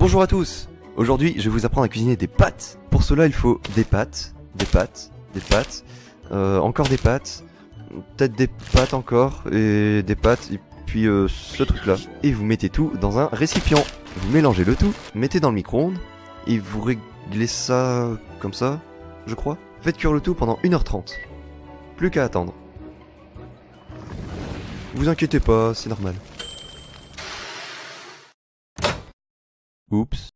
Bonjour à tous. Aujourd'hui, je vais vous apprendre à cuisiner des pâtes. Pour cela, il faut des pâtes, encore des pâtes, peut-être des pâtes encore, et des pâtes, et puis ce truc-là. Et vous mettez tout dans un récipient. Vous mélangez le tout, mettez dans le micro-ondes, et vous réglez ça comme ça, je crois. Faites cuire le tout pendant 1h30. Plus qu'à attendre. Vous inquiétez pas, c'est normal. Oups.